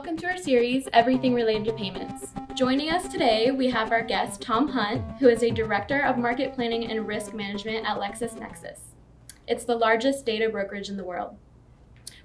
welcome to our series, Everything Related to Payments. Joining us today, we have our guest, Tom Hunt, who is a Director of Market Planning and Risk Management at LexisNexis. It's the largest data brokerage in the world.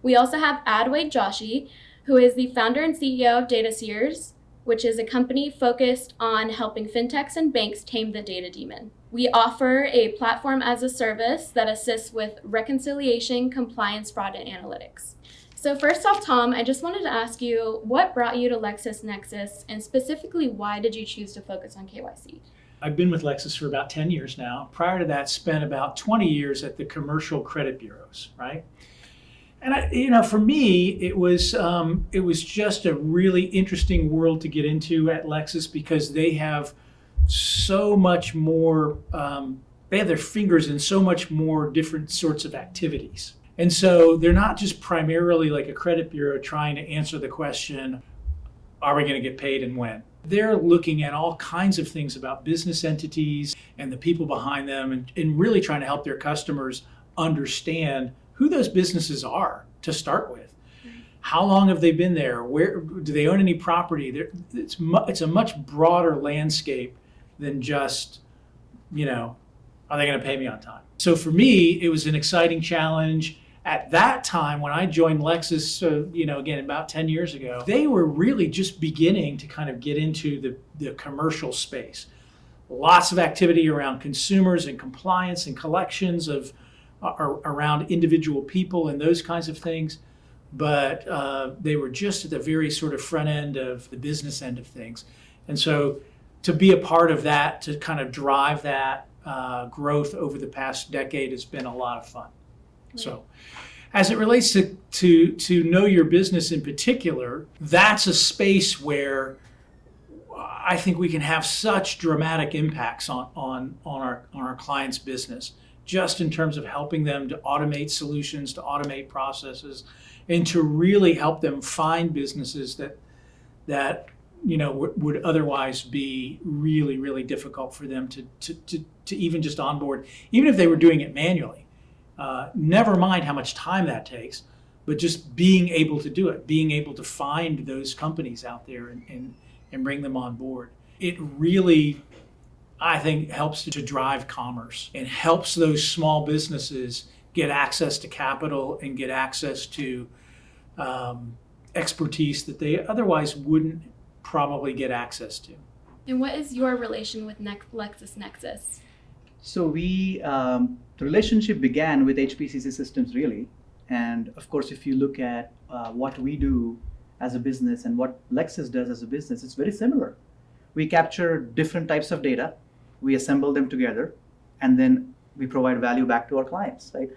We also have Adwait Joshi, who is the founder and CEO of DataSeers, which is a company focused on helping fintechs and banks tame the data demon. We offer a platform as a service that assists with reconciliation, compliance, fraud, and analytics. So first off, Tom, I just wanted to ask you, what brought you to LexisNexis, and specifically, why did you choose to focus on KYC? I've been with Lexis for about 10 years now. Prior to that, spent about 20 years at the commercial credit bureaus, right? And for me, it was just a really interesting world to get into at Lexis because they have so much more. They have their fingers in so much more different sorts of activities. And so they're not just primarily like a credit bureau trying to answer the question, are we going to get paid and when? They're looking at all kinds of things about business entities and the people behind them and really trying to help their customers understand who those businesses are to start with. How long have they been there? Where do they own any property? It's a much broader landscape than just, are they going to pay me on time? So for me, it was an exciting challenge. At that time, when I joined Lexis, again, about 10 years ago, they were really just beginning to kind of get into the commercial space. Lots of activity around consumers and compliance and collections around individual people and those kinds of things. But they were just at the very sort of front end of the business end of things. And so to be a part of that, to kind of drive that growth over the past decade has been a lot of fun. Right. So as it relates to know your business in particular, that's a space where I think we can have such dramatic impacts on our clients' business, just in terms of helping them to automate solutions, to automate processes, and to really help them find businesses that would otherwise be really, really difficult for them to even just onboard, even if they were doing it manually. Never mind how much time that takes, but just being able to do it, being able to find those companies out there and bring them on board. It really, I think, helps to drive commerce and helps those small businesses get access to capital and get access to expertise that they otherwise wouldn't probably get access to. And what is your relation with LexisNexis? So the relationship began with HPCC systems, really. And of course, if you look at what we do as a business and what Lexis does as a business, it's very similar. We capture different types of data, we assemble them together, and then we provide value back to our clients, right?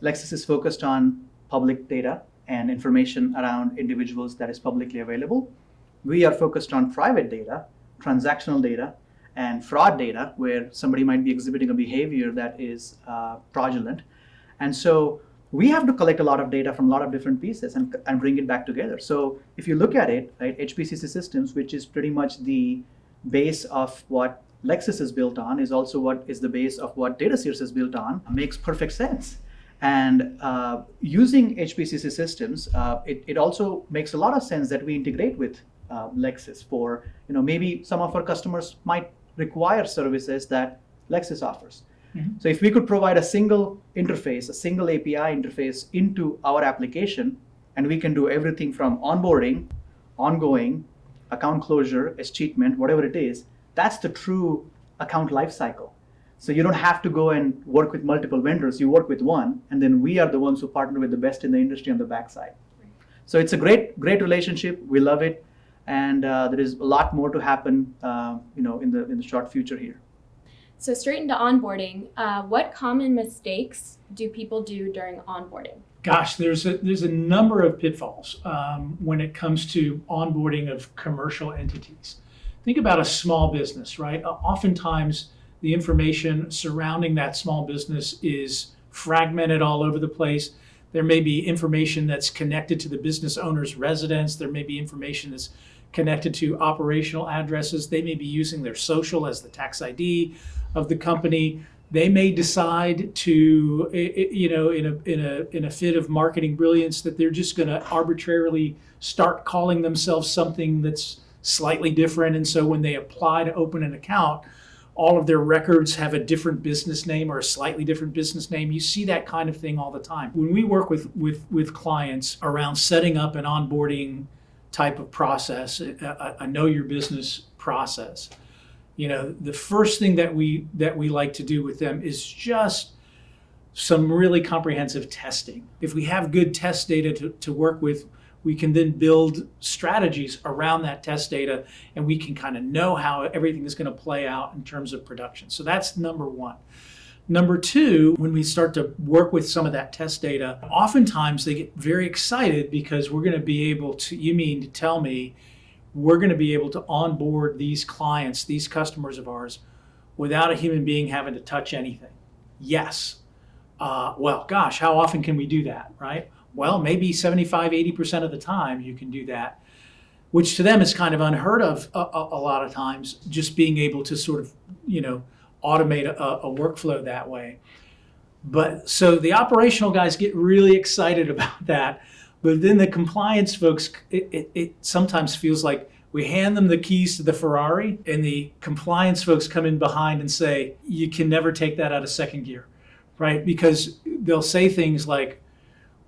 Lexis is focused on public data and information around individuals that is publicly available. We are focused on private data, transactional data, and fraud data, where somebody might be exhibiting a behavior that is fraudulent. And so we have to collect a lot of data from a lot of different pieces and bring it back together. So if you look at it, right, HPCC systems, which is pretty much the base of what Lexis is built on, is also what is the base of what DataSeers is built on, makes perfect sense. And using HPCC systems, it also makes a lot of sense that we integrate with Lexis for, maybe some of our customers might require services that Lexis offers. Mm-hmm. So if we could provide a single interface, a single API interface into our application, and we can do everything from onboarding, ongoing, account closure, escheatment, whatever it is, that's the true account lifecycle. So you don't have to go and work with multiple vendors, you work with one, and then we are the ones who partner with the best in the industry on the backside. Right. So it's a great relationship, we love it. And there is a lot more to happen, in the short future here. So straight into onboarding, what common mistakes do people do during onboarding? Gosh, there's a number of pitfalls when it comes to onboarding of commercial entities. Think about a small business, right? Oftentimes, the information surrounding that small business is fragmented all over the place. There may be information that's connected to the business owner's residence. There may be information that's connected to operational addresses. They may be using their social as the tax ID of the company. They may decide to, in a fit of marketing brilliance, that they're just going to arbitrarily start calling themselves something that's slightly different. And so when they apply to open an account, all of their records have a different business name or a slightly different business name. You see that kind of thing all the time. When we work with clients around setting up an onboarding type of process, a know your business process, the first thing that we like to do with them is just some really comprehensive testing. If we have good test data to work with, we can then build strategies around that test data, and we can kind of know how everything is going to play out in terms of production. So that's number one. Number two, when we start to work with some of that test data, oftentimes they get very excited because we're going to be able to, you mean to tell me we're going to be able to onboard these clients, these customers of ours, without a human being having to touch anything? Yes. Well, gosh, how often can we do that, right? Well, maybe 75, 80% of the time you can do that, which to them is kind of unheard of a lot of times, just being able to sort of, automate a workflow that way. But so the operational guys get really excited about that, but then the compliance folks, it sometimes feels like we hand them the keys to the Ferrari and the compliance folks come in behind and say, you can never take that out of second gear, right? Because they'll say things like,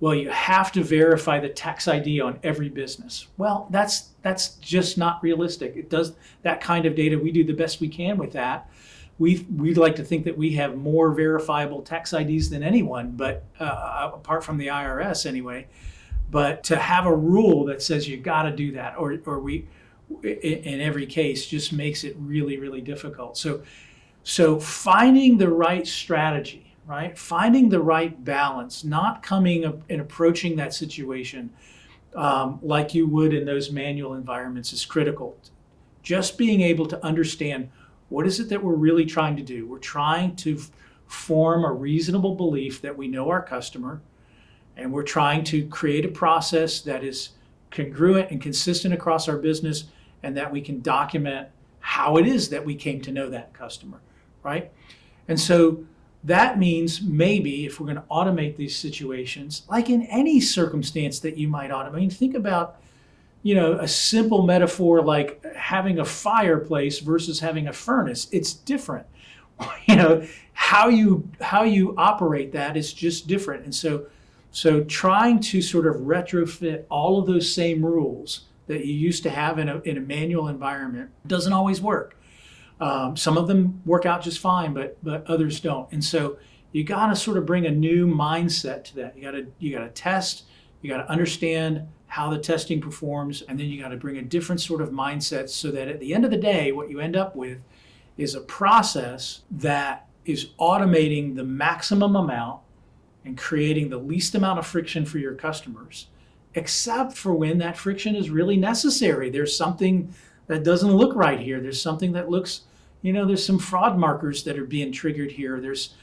well, you have to verify the tax ID on every business. Well, that's just not realistic. It does that kind of data. We do the best we can with that. We'd like to think that we have more verifiable tax IDs than anyone, but apart from the IRS anyway. But to have a rule that says you got to do that, or we, in every case, just makes it really, really difficult. So finding the right strategy, right? Finding the right balance, not coming up and approaching that situation like you would in those manual environments is critical. Just being able to understand what is it that we're really trying to do. We're trying to form a reasonable belief that we know our customer, and we're trying to create a process that is congruent and consistent across our business, and that we can document how it is that we came to know that customer, right? And so that means maybe if we're going to automate these situations, like in any circumstance that you might automate, think about, a simple metaphor like having a fireplace versus having a furnace. It's different. How you operate that is just different. And so trying to sort of retrofit all of those same rules that you used to have in a manual environment doesn't always work. Some of them work out just fine, but others don't. And so you got to sort of bring a new mindset to that. You got to test. You got to understand how the testing performs, and then you got to bring a different sort of mindset so that at the end of the day, what you end up with is a process that is automating the maximum amount and creating the least amount of friction for your customers, except for when that friction is really necessary. There's something that doesn't look right here. There's something that looks, there's some fraud markers that are being triggered here. There's,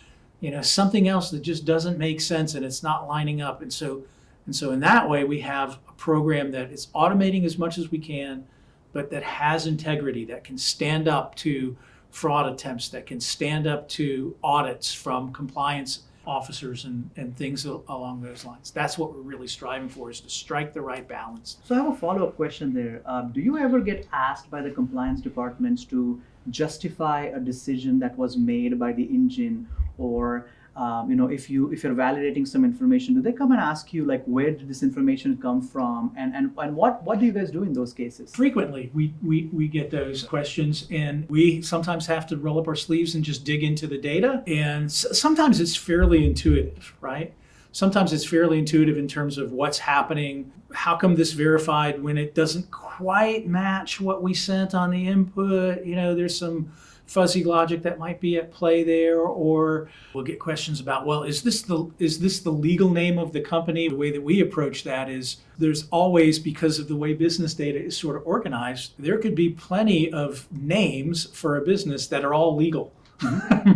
something else that just doesn't make sense and it's not lining up. And so in that way, we have a program that is automating as much as we can, but that has integrity, that can stand up to fraud attempts, that can stand up to audits from compliance officers and things along those lines. That's what we're really striving for, is to strike the right balance. So I have a follow-up question there. Do you ever get asked by the compliance departments to justify a decision that was made by the engine, or if you're validating some information, do they come and ask you, like, where did this information come from, and what do you guys do in those cases? Frequently we get those questions, and we sometimes have to roll up our sleeves and just dig into the data, and sometimes it's fairly intuitive, right? Sometimes it's fairly intuitive in terms of what's happening. How come this verified when it doesn't quite match what we sent on the input? There's some fuzzy logic that might be at play there, or we'll get questions about, well, is this the legal name of the company? The way that we approach that is there's always, because of the way business data is sort of organized, there could be plenty of names for a business that are all legal,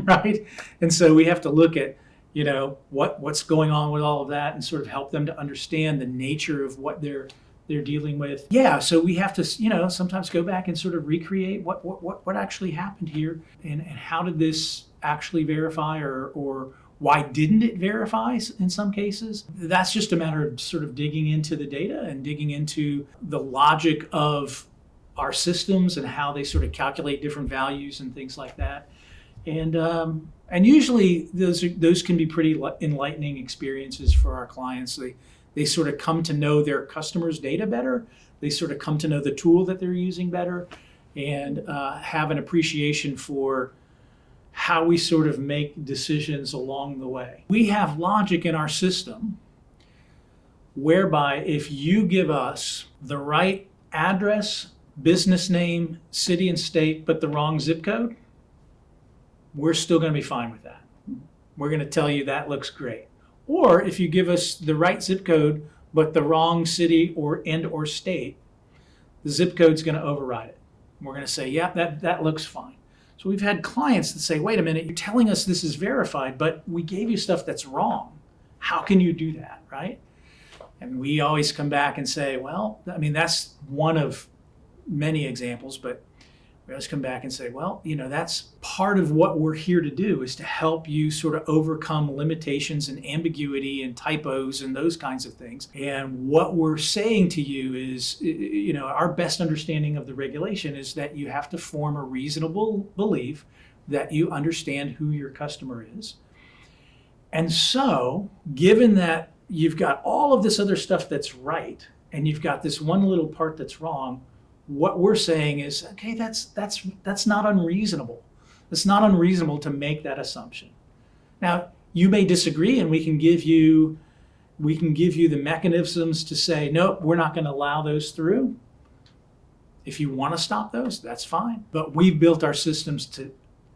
right? And so we have to look at, what's going on with all of that and sort of help them to understand the nature of what they're dealing with. Yeah, so we have to, sometimes go back and sort of recreate what actually happened here, and how did this actually verify, or why didn't it verify in some cases? That's just a matter of sort of digging into the data and digging into the logic of our systems and how they sort of calculate different values and things like that. And usually those can be pretty enlightening experiences for our clients. They sort of come to know their customers' data better. They sort of come to know the tool that they're using better, and have an appreciation for how we sort of make decisions along the way. We have logic in our system whereby if you give us the right address, business name, city and state, but the wrong zip code, we're still going to be fine with that. We're going to tell you that looks great. Or if you give us the right zip code, but the wrong city or state, the zip code's going to override it. We're going to say, yeah, that looks fine. So we've had clients that say, wait a minute, you're telling us this is verified, but we gave you stuff that's wrong. How can you do that, right? And we always come back and say, well, I mean, that's one of many examples, but we always come back and say, well, that's part of what we're here to do, is to help you sort of overcome limitations and ambiguity and typos and those kinds of things. And what we're saying to you is, our best understanding of the regulation is that you have to form a reasonable belief that you understand who your customer is. And so, given that you've got all of this other stuff that's right, and you've got this one little part that's wrong, what we're saying is, okay, that's not unreasonable. It's not unreasonable to make that assumption. Now, you may disagree, and we can give you the mechanisms to say, nope, we're not going to allow those through. If you want to stop those, that's fine. But we've built our systems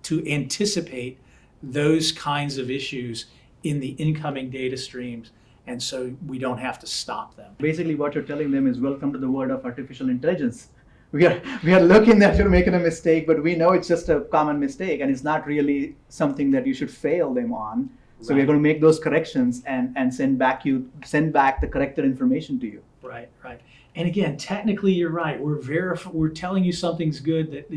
to anticipate those kinds of issues in the incoming data streams, and so we don't have to stop them. Basically, what you're telling them is, welcome to the world of artificial intelligence. We are looking that you're making a mistake, but we know it's just a common mistake, and it's not really something that you should fail them on. So we're going to make those corrections and send back the corrected information to you. Right. And again, technically, you're right. We're telling you something's good that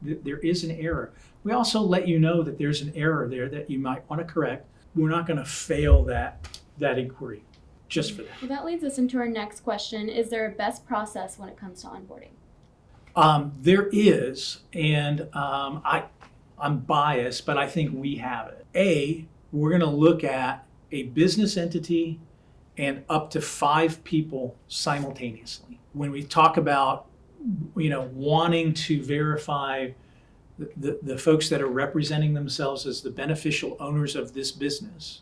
there is an error. We also let you know that there's an error there that you might want to correct. We're not going to fail that inquiry just for that. Well, that leads us into our next question. Is there a best process when it comes to onboarding? There is, and I'm biased, but I think we have it. We're going to look at a business entity and up to 5 people simultaneously. When we talk about, wanting to verify the folks that are representing themselves as the beneficial owners of this business,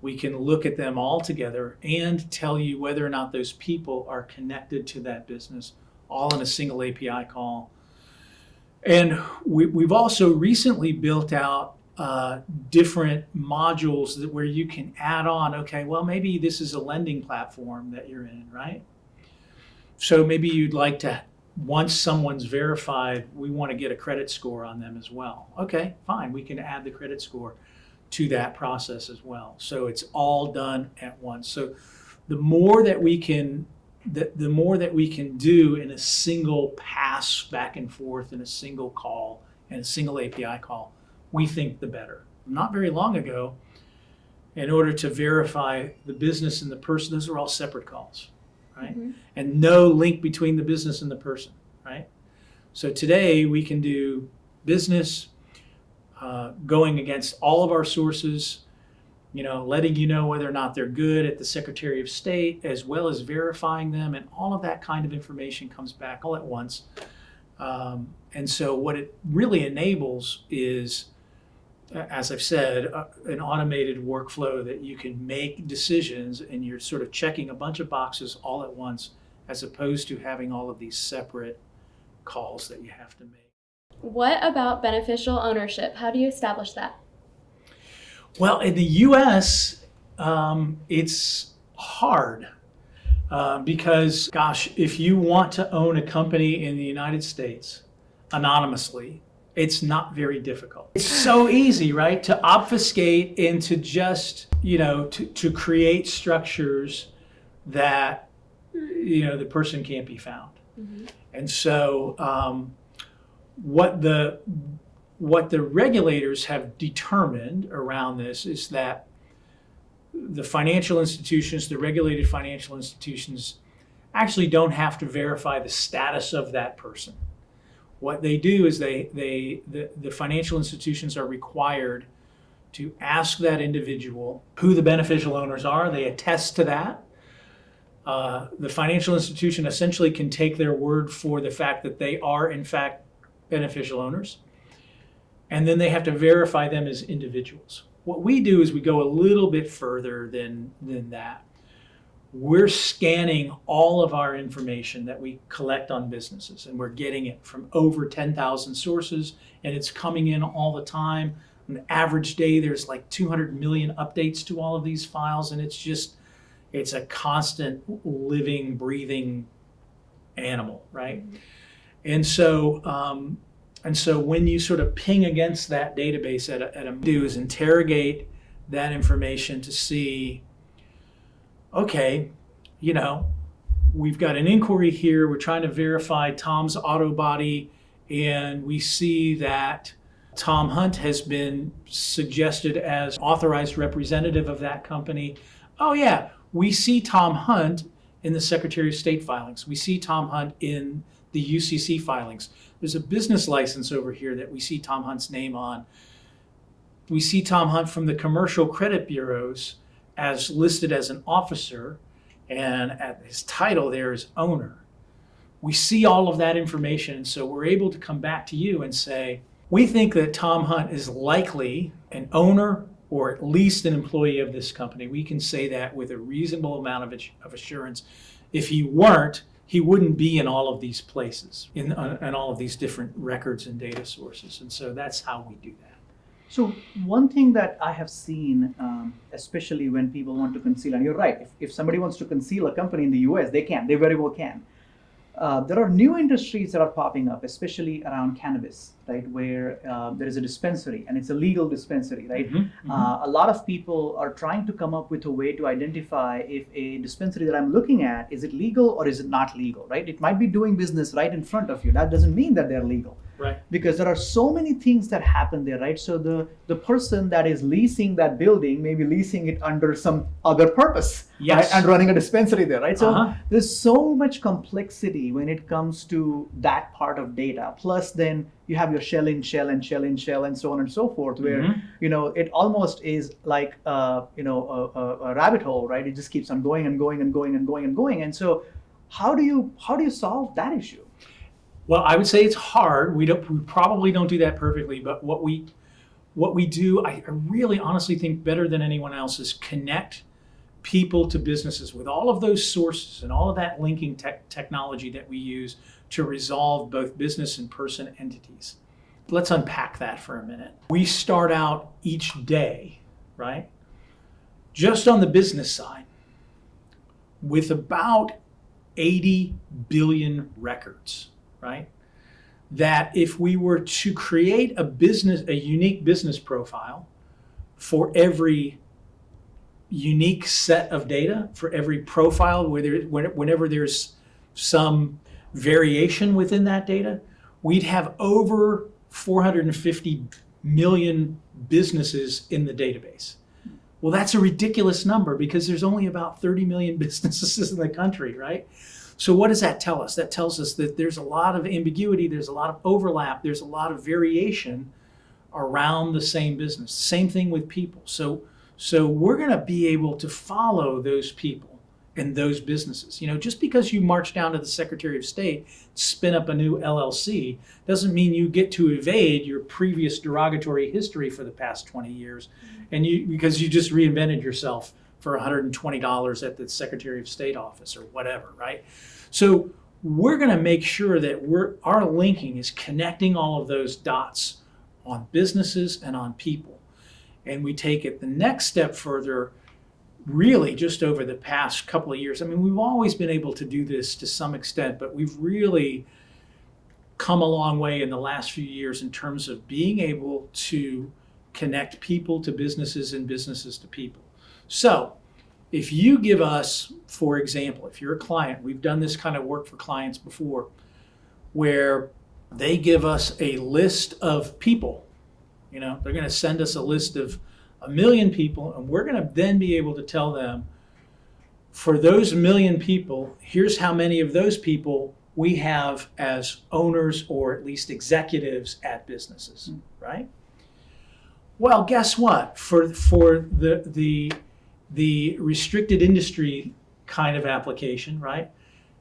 we can look at them all together and tell you whether or not those people are connected to that business, all in a single API call. And we've also recently built out different modules where you can add on, okay, well, maybe this is a lending platform that you're in, right? So maybe you'd like to, once someone's verified, we want to get a credit score on them as well. Okay, fine, we can add the credit score to that process as well. So it's all done at once. So the more that we can do in a single pass back and forth, in a single call and a single API call, we think the better. Not very long ago, in order to verify the business and the person, those are all separate calls, right? Mm-hmm. And no link between the business and the person, right? So today we can do business, going against all of our sources, letting you know whether or not they're good at the Secretary of State, as well as verifying them, and all of that kind of information comes back all at once. And so what it really enables is, as I've said, an automated workflow that you can make decisions and you're sort of checking a bunch of boxes all at once, as opposed to having all of these separate calls that you have to make. What about beneficial ownership? How do you establish that? Well, in the US, it's hard because, gosh, if you want to own a company in the United States anonymously, it's not very difficult. It's so easy, right, to obfuscate and to just, to create structures that, the person can't be found. Mm-hmm. And so what what the regulators have determined around this is that the financial institutions, the regulated financial institutions, actually don't have to verify the status of that person. What they do is the financial institutions are required to ask that individual who the beneficial owners are. They attest to that. The financial institution essentially can take their word for the fact that they are, in fact, beneficial owners. And then they have to verify them as individuals. What we do is we go a little bit further than that. We're scanning all of our information that we collect on businesses, and we're getting it from over 10,000 sources, and it's coming in all the time. On an average day, there's like 200 million updates to all of these files, and it's a constant living, breathing animal, right? And so when you sort of ping against that database do is interrogate that information to see, okay, we've got an inquiry here. We're trying to verify Tom's auto body, and we see that Tom Hunt has been suggested as authorized representative of that company. Oh yeah, we see Tom Hunt in the Secretary of State filings. We see Tom Hunt in the UCC filings. There's a business license over here that we see Tom Hunt's name on. We see Tom Hunt from the commercial credit bureaus as listed as an officer, and at his title there is owner. We see all of that information, and so we're able to come back to you and say, we think that Tom Hunt is likely an owner or at least an employee of this company. We can say that with a reasonable amount of assurance. If he weren't, he wouldn't be in all of these places, in all of these different records and data sources. And so that's how we do that. So one thing that I have seen, especially when people want to conceal, and you're right, if somebody wants to conceal a company in the US, they very well can. There are new industries that are popping up, especially around cannabis, right, where there is a dispensary and it's a legal dispensary, right? A lot of people are trying to come up with a way to identify if a dispensary that I'm looking at, is it legal or is it not legal, right? It might be doing business right in front of you. That doesn't mean that they're legal. Right. Because there are so many things that happen there, right? So the person that is leasing that building may be leasing it under some other purpose, yes, right? And running a dispensary there, right? So there's so much complexity when it comes to that part of data. Plus then you have your shell in shell and shell in shell and so on and so forth, where it almost is like a rabbit hole, right? It just keeps on going and going and going and going and going. And so how do you solve that issue? Well, I would say it's hard. We probably don't do that perfectly, but what we do, I really honestly think better than anyone else, is connect people to businesses with all of those sources and all of that linking technology that we use to resolve both business and person entities. Let's unpack that for a minute. We start out each day, right, just on the business side, with about 80 billion records. Right? That if we were to create a unique business profile for every unique set of data, for every profile, whenever there's some variation within that data, we'd have over 450 million businesses in the database. Well, that's a ridiculous number because there's only about 30 million businesses in the country, right? So what does that tell us? That tells us that there's a lot of ambiguity, there's a lot of overlap, there's a lot of variation around the same business. Same thing with people. So we're going to be able to follow those people and those businesses. Just because you march down to the Secretary of State, spin up a new LLC, doesn't mean you get to evade your previous derogatory history for the past 20 years, and because you just reinvented yourself for $120 at the Secretary of State office or whatever, right? So we're going to make sure that our linking is connecting all of those dots on businesses and on people. And we take it the next step further, really just over the past couple of years. I mean, we've always been able to do this to some extent, but we've really come a long way in the last few years in terms of being able to connect people to businesses and businesses to people. So if you give us, for example, if you're a client, we've done this kind of work for clients before, where they give us a list of people They're going to send us a list of 1 million people, and we're going to then be able to tell them, for those 1 million people, here's how many of those people we have as owners or at least executives at businesses, right? Well, guess what? For the restricted industry kind of application, right?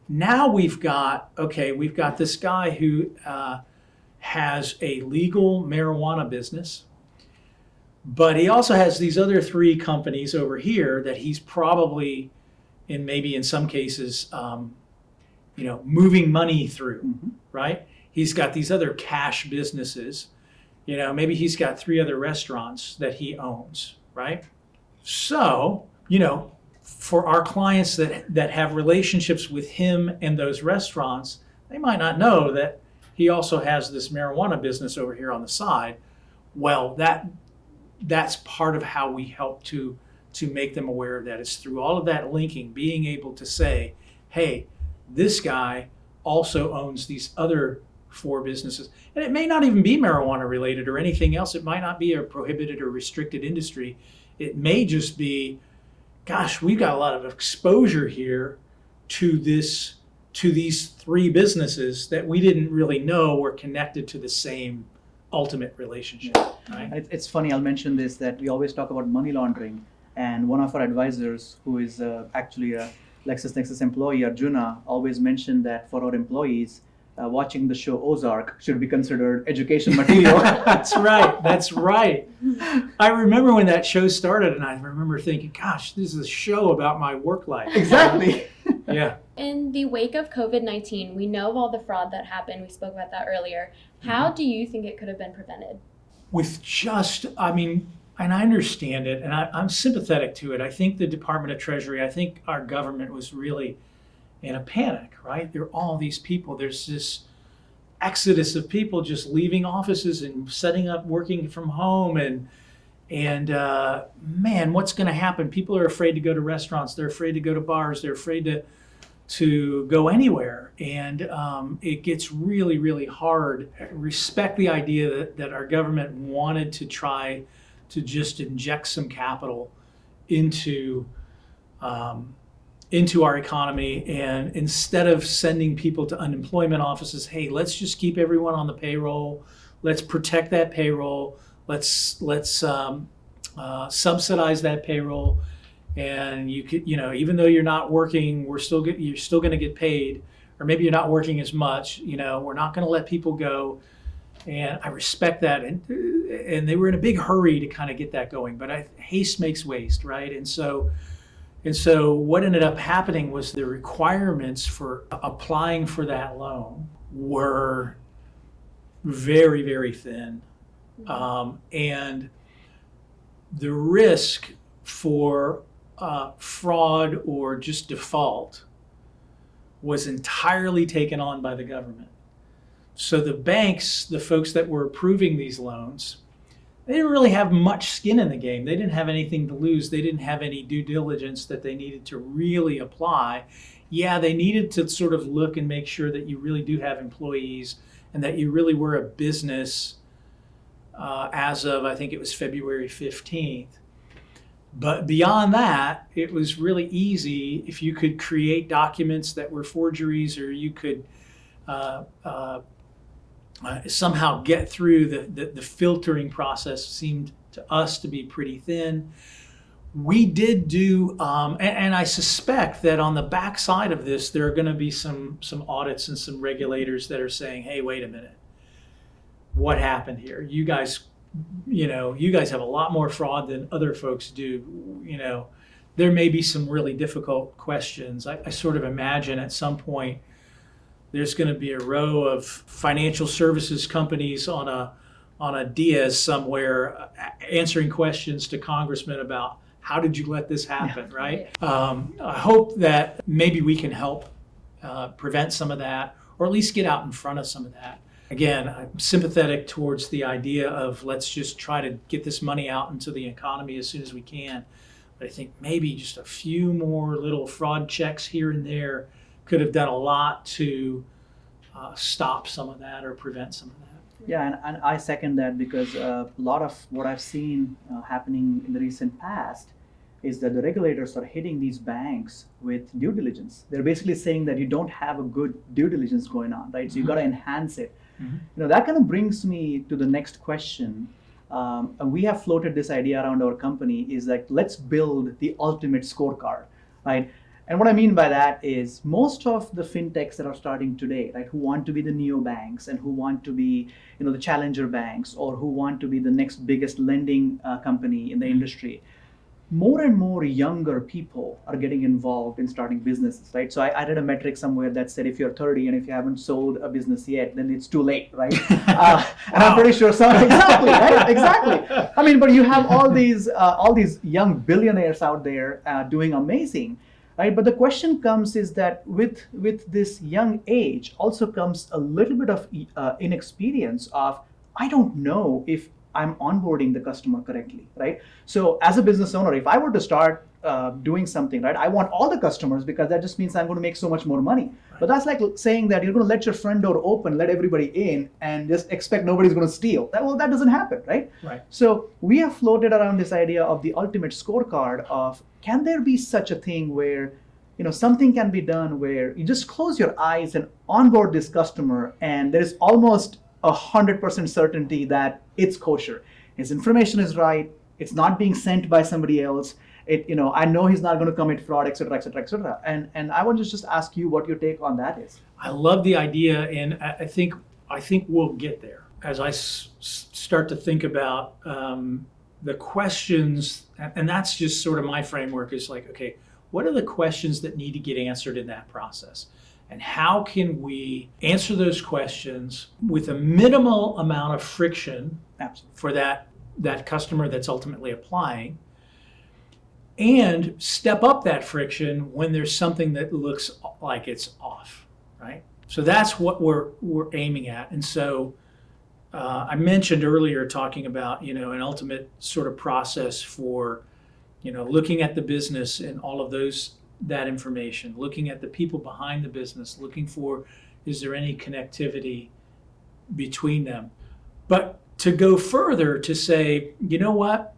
Now we've got this guy who has a legal marijuana business, but he also has these other 3 companies over here that he's probably, maybe in some cases, moving money through, right? He's got these other cash businesses. Maybe he's got 3 other restaurants that he owns, right? So, for our clients that have relationships with him and those restaurants, they might not know that he also has this marijuana business over here on the side. Well, that's part of how we help to make them aware of that. It's through all of that linking, being able to say, hey, this guy also owns these other 4 businesses. And it may not even be marijuana related or anything else. It might not be a prohibited or restricted industry. It may just be, gosh, we've got a lot of exposure here to these 3 businesses that we didn't really know were connected to the same ultimate relationship. Right? It's funny, I'll mention this, that we always talk about money laundering, and one of our advisors, who is actually a LexisNexis employee, Arjuna, always mentioned that for our employees, watching the show Ozark should be considered education material. That's right. I remember when that show started, and I remember thinking, gosh, this is a show about my work life. Exactly. Yeah. In the wake of COVID-19, we know of all the fraud that happened. We spoke about that earlier. How do you think it could have been prevented? And I understand it, and I'm sympathetic to it. I think the Department of Treasury, I think our government was really in a panic, right? There are all these people. There's this exodus of people just leaving offices and setting up working from home, and man, what's going to happen? People are afraid to go to restaurants. They're afraid to go to bars. They're afraid to go anywhere, and it gets really, really hard. I respect the idea that our government wanted to try to just inject some capital into our economy, and instead of sending people to unemployment offices, hey, let's just keep everyone on the payroll. Let's protect that payroll. Let's subsidize that payroll, and you could, even though you're not working, you're still going to get paid, or maybe you're not working as much. We're not going to let people go, and I respect that. And they were in a big hurry to kind of get that going, but haste makes waste, right? And so what ended up happening was the requirements for applying for that loan were very, very thin. And the risk for fraud or just default was entirely taken on by the government. So the banks, the folks that were approving these loans, they didn't really have much skin in the game. They didn't have anything to lose. They didn't have any due diligence that they needed to really apply. Yeah, they needed to sort of look and make sure that you really do have employees and that you really were a business as of, I think it was February 15th. But beyond that, it was really easy if you could create documents that were forgeries, or you could somehow get through the filtering process. Seemed to us to be pretty thin. We did do, and I suspect that on the backside of this, there are going to be some audits and some regulators that are saying, hey, wait a minute, what happened here? You guys have a lot more fraud than other folks do. There may be some really difficult questions. I sort of imagine at some point there's going to be a row of financial services companies on a Diaz somewhere answering questions to congressmen about how did you let this happen, right? I hope that maybe we can help prevent some of that, or at least get out in front of some of that. Again, I'm sympathetic towards the idea of let's just try to get this money out into the economy as soon as we can. But I think maybe just a few more little fraud checks here and there could have done a lot to stop some of that or prevent some of that. Yeah, and I second that because a lot of what I've seen happening in the recent past is that the regulators are hitting these banks with due diligence. They're basically saying that you don't have a good due diligence going on, right? So you got to enhance it. That kind of brings me to the next question. And we have floated this idea around our company is like, let's build the ultimate scorecard, right? And what I mean by that is most of the fintechs that are starting today, right, who want to be the neobanks and who want to be, the challenger banks or who want to be the next biggest lending company in the industry, more and more younger people are getting involved in starting businesses, right? So I read a metric somewhere that said if you're 30 and if you haven't sold a business yet, then it's too late, right? And I'm pretty sure some exactly, right? Exactly. I mean, but you have all these young billionaires out there doing amazing. Right, but the question comes is that with this young age also comes a little bit of inexperience of I don't know if I'm onboarding the customer correctly, right? So as a business owner, if I were to start doing something, right, I want all the customers because that just means I'm going to make so much more money. Right. But that's like saying that you're going to let your front door open, let everybody in, and just expect nobody's going to steal. That doesn't happen, right? Right. So we have floated around this idea of the ultimate scorecard of can there be such a thing where something can be done where you just close your eyes and onboard this customer and there's almost 100% certainty that it's kosher. His information is right. It's not being sent by somebody else. I know he's not going to commit fraud, et cetera, et cetera, et cetera. And I want to just ask you what your take on that is. I love the idea, and I think we'll get there. As I start to think about the questions, and that's just sort of my framework is like, okay, what are the questions that need to get answered in that process? And how can we answer those questions with a minimal amount of friction for that customer that's ultimately applying, and step up that friction when there's something that looks like it's off, right? So that's what we're aiming at. And so I mentioned earlier talking about, an ultimate sort of process for, looking at the business and all of that information, looking at the people behind the business, looking for, is there any connectivity between them? But to go further to say, you know what,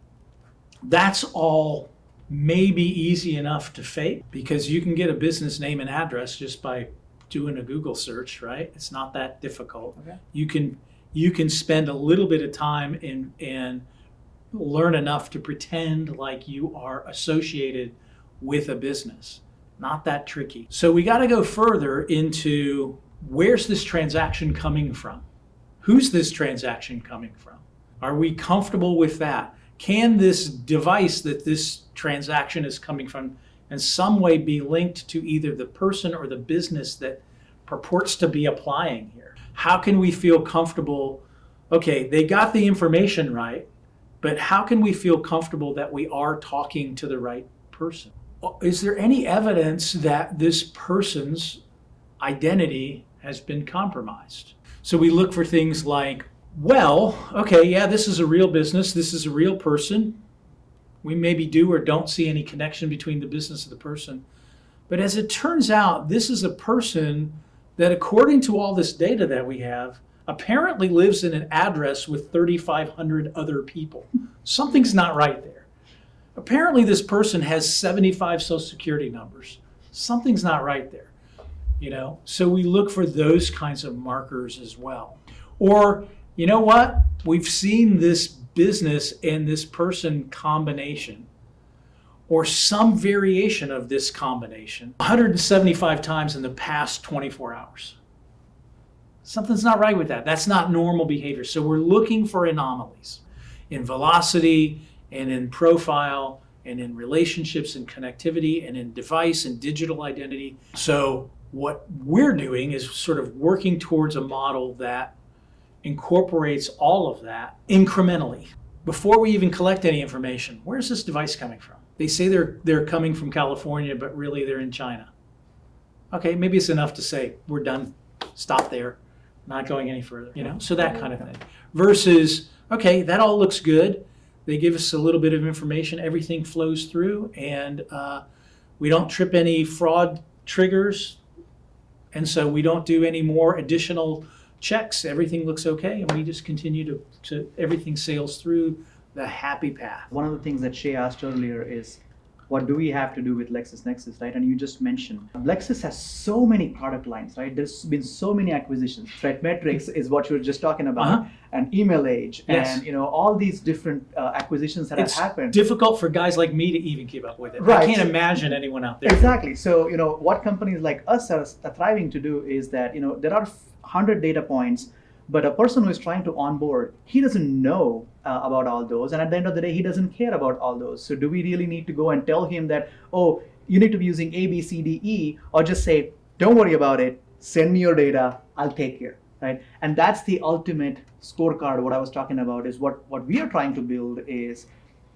that's all maybe easy enough to fake because you can get a business name and address just by doing a Google search, right? It's not that difficult. Okay. You can spend a little bit of time and learn enough to pretend like you are associated with a business. Not that tricky. So we got to go further into where's this transaction coming from? Who's this transaction coming from? Are we comfortable with that? Can this device that this transaction is coming from in some way be linked to either the person or the business that purports to be applying here? How can we feel comfortable? Okay, they got the information right, but how can we feel comfortable that we are talking to the right person? Is there any evidence that this person's identity has been compromised? So we look for things like, well, okay, yeah, this is a real business. This is a real person. We maybe do or don't see any connection between the business and the person. But as it turns out, this is a person that, according to all this data that we have, apparently lives in an address with 3,500 other people. Something's not right there. Apparently this person has 75 social security numbers. Something's not right there, So we look for those kinds of markers as well. Or, you know what? We've seen this business and this person combination or some variation of this combination 175 times in the past 24 hours. Something's not right with that. That's not normal behavior. So we're looking for anomalies in velocity and in profile and in relationships and connectivity and in device and digital identity. So what we're doing is sort of working towards a model that incorporates all of that incrementally. Before we even collect any information, where's this device coming from? They say they're coming from California, but really they're in China. Okay, maybe it's enough to say, we're done, stop there. Not going any further, so that kind of thing. Versus, okay, that all looks good. They give us a little bit of information, everything flows through, and we don't trip any fraud triggers, and so we don't do any more additional checks, everything looks okay, and we just continue to everything sails through the happy path. One of the things that Shay asked earlier is, what do we have to do with LexisNexis, right? And you just mentioned, Lexis has so many product lines, right? There's been so many acquisitions. ThreatMetrics is what you were just talking about, and EmailAge, Yes. and all these different acquisitions that It's have happened. difficult for guys like me to even keep up with it. Right. I can't imagine anyone out there. Exactly. So, what companies like us are thriving to do is that, there are 100 data points, but a person who is trying to onboard, he doesn't know about all those. And at the end of the day, he doesn't care about all those. So do we really need to go and tell him that, oh, you need to be using A, B, C, D, E, or just say, don't worry about it, send me your data, I'll take care, right? And that's the ultimate scorecard. What I was talking about is what we are trying to build is,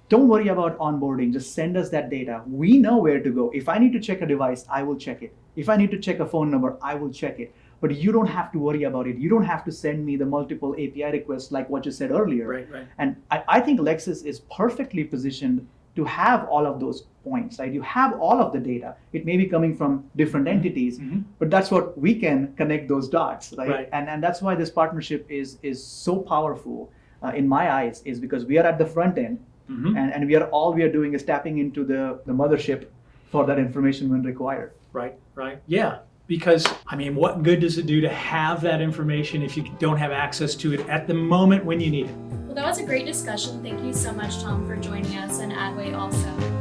don't worry about onboarding, just send us that data. We know where to go. If I need to check a device, I will check it. If I need to check a phone number, I will check it. But you don't have to worry about it. You don't have to send me the multiple API requests like what you said earlier. Right. And I think Lexis is perfectly positioned to have all of those points, right? You have all of the data. It may be coming from different entities, but that's what we can connect those dots, right? And that's why this partnership is so powerful in my eyes, is because we are at the front end, and we are doing is tapping into the mothership for that information when required. Right. Yeah. Because, what good does it do to have that information if you don't have access to it at the moment when you need it? Well, that was a great discussion. Thank you so much, Tom, for joining us, and Adwait also.